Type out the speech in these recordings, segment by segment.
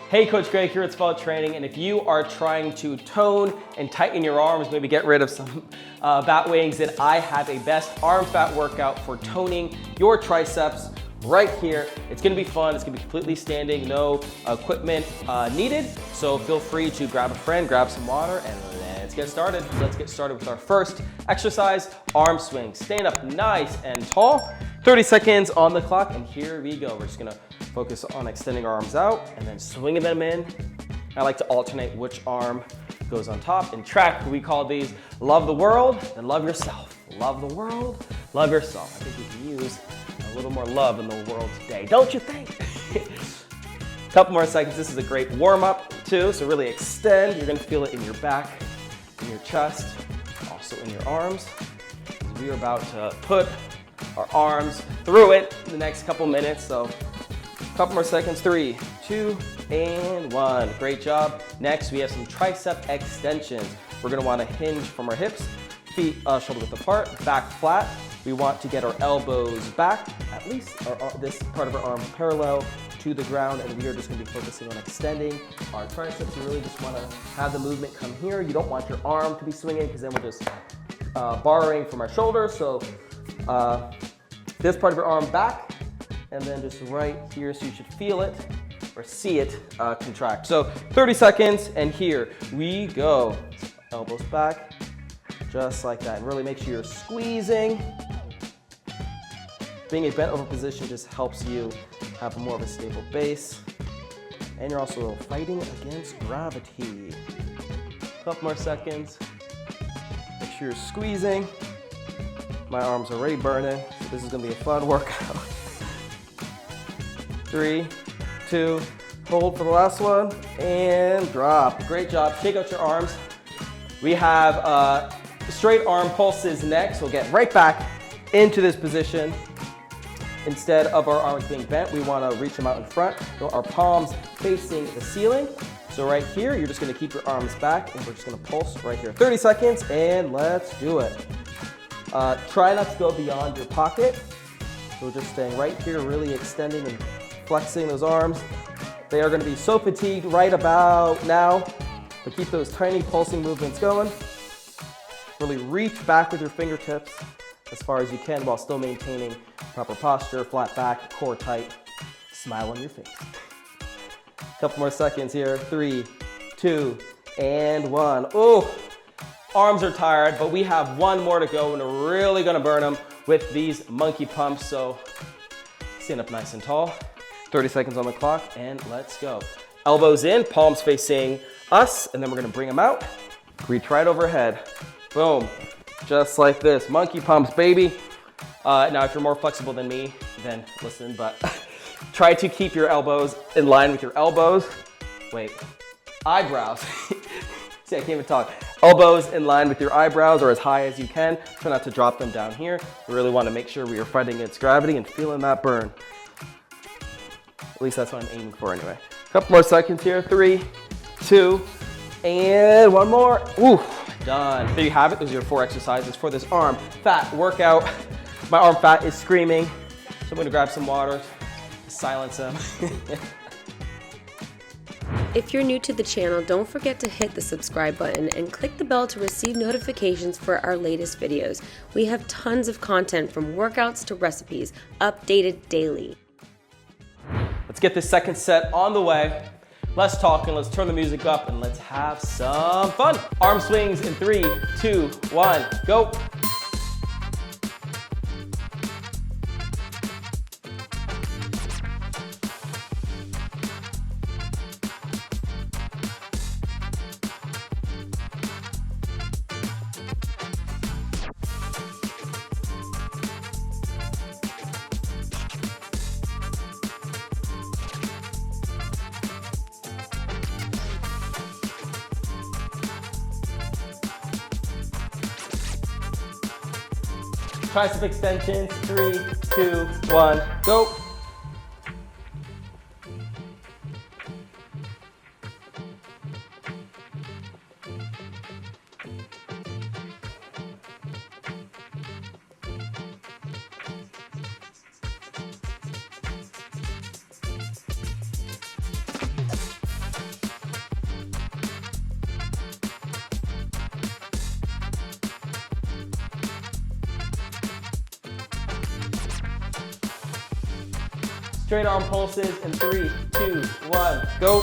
Hey, Coach Greg here at Spell Training, and if you are trying to tone and tighten your arms, maybe get rid of some bat wings, then I have a best arm fat workout for toning your triceps right here. It's gonna be fun, it's gonna be completely standing, no equipment needed, so feel free to grab a friend, grab some water, and let's get started. Let's get started with our first exercise, arm swing. Stand up nice and tall, 30 seconds on the clock, and here we go. We're just gonna focus on extending our arms out and then swinging them in. I like to alternate which arm goes on top. In track, we call these love the world and love yourself. Love the world, love yourself. I think we can use a little more love in the world today, don't you think? Couple more seconds. This is a great warm up too, so really extend. You're gonna feel it in your back, in your chest, also in your arms. We are about to put our arms through it in the next couple minutes, so couple more seconds, 3, 2, and 1. Great job. Next, we have some tricep extensions. We're gonna wanna hinge from our hips, feet shoulder width apart, back flat. We want to get our elbows back, at least this part of our arm parallel to the ground, and we are just gonna be focusing on extending our triceps. You really just wanna have the movement come here. You don't want your arm to be swinging because then we're just borrowing from our shoulders. So this part of your arm back, and then just right here, so you should feel it or see it contract. So 30 seconds, and here we go. Elbows back, just like that. And really make sure you're squeezing. Being a bent over position just helps you have more of a stable base. And you're also fighting against gravity. Couple more seconds. Make sure you're squeezing. My arm's already burning, so this is gonna be a fun workout. 3, 2, hold for the last one, and drop. Great job. Shake out your arms. We have straight arm pulses next. We'll get right back into this position. Instead of our arms being bent, we want to reach them out in front. So our palms facing the ceiling. So right here, you're just going to keep your arms back, and we're just going to pulse right here. 30 seconds, and let's do it. Try not to go beyond your pocket. So we're just staying right here, really extending and flexing those arms. They are going to be so fatigued right about now, but keep those tiny pulsing movements going. Really reach back with your fingertips as far as you can while still maintaining proper posture, flat back, core tight, smile on your face. Couple more seconds here. 3, 2, and 1. Oh, arms are tired, but we have one more to go, and we're really going to burn them with these monkey pumps. So stand up nice and tall. 30 seconds on the clock, and let's go. Elbows in, palms facing us, and then we're gonna bring them out. Reach right overhead. Boom. Just like this. Monkey pumps, baby. Now, if you're more flexible than me, then listen, but try to keep your elbows in line with your elbows. Wait, eyebrows. See, I can't even talk. Elbows in line with your eyebrows or as high as you can. Try not to drop them down here. We really wanna make sure we are fighting against gravity and feeling that burn. At least that's what I'm aiming for anyway. Couple more seconds here. 3, 2, and one more. Ooh, done. There you have it. Those are your 4 exercises for this arm fat workout. My arm fat is screaming, so I'm gonna grab some water to silence him. If you're new to the channel, don't forget to hit the subscribe button and click the bell to receive notifications for our latest videos. We have tons of content from workouts to recipes, updated daily. Let's get this second set on the way. Let's talk and let's turn the music up and let's have some fun. Arm swings in 3, 2, 1, go. Tricep extensions, 3, 2, 1, go. Straight arm pulses in 3, 2, 1, go.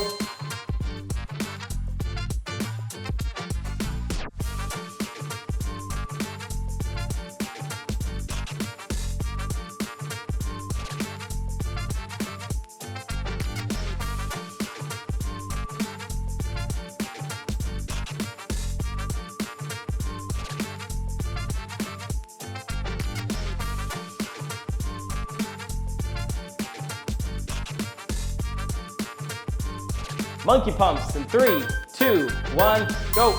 Monkey pumps in 3, 2, 1, go.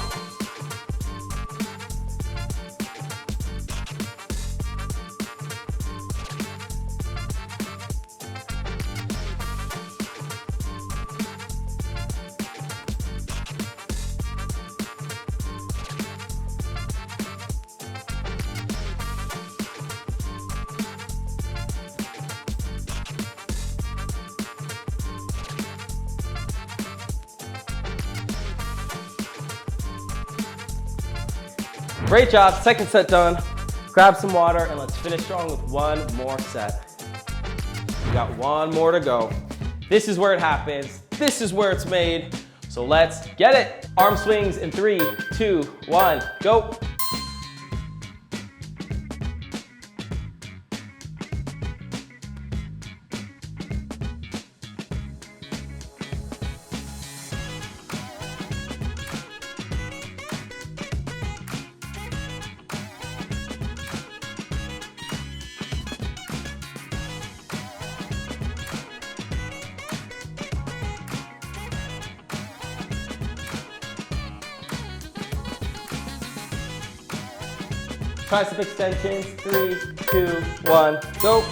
Great job, second set done. Grab some water and let's finish strong with one more set. We got one more to go. This is where it happens. This is where it's made. So let's get it. Arm swings in 3, 2, 1, go. Tricep extensions, 3, 2, 1, go.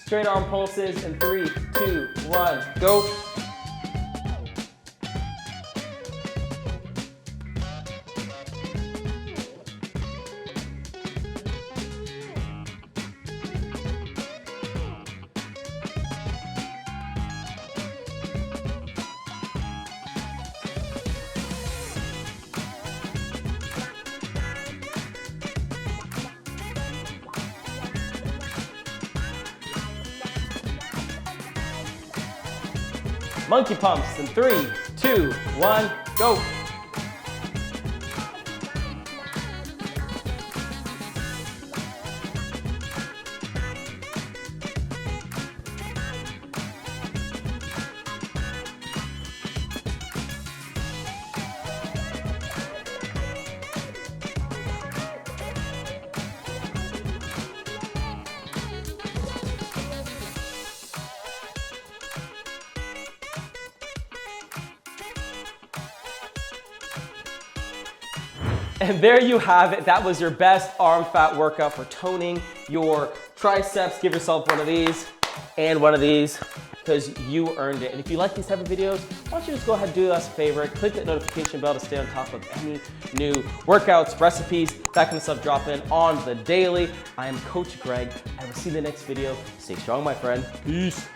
Straight arm pulses in 3, 2, 1, go. Monkey pumps in 3, 2, 1, go. And there you have it. That was your best arm fat workout for toning your triceps. Give yourself one of these and one of these because you earned it. And if you like these type of videos, why don't you just go ahead and do us a favor. Click that notification bell to stay on top of any new workouts, recipes, that kind of stuff dropping on the daily. I am Coach Greg. I will see you in the next video. Stay strong, my friend. Peace.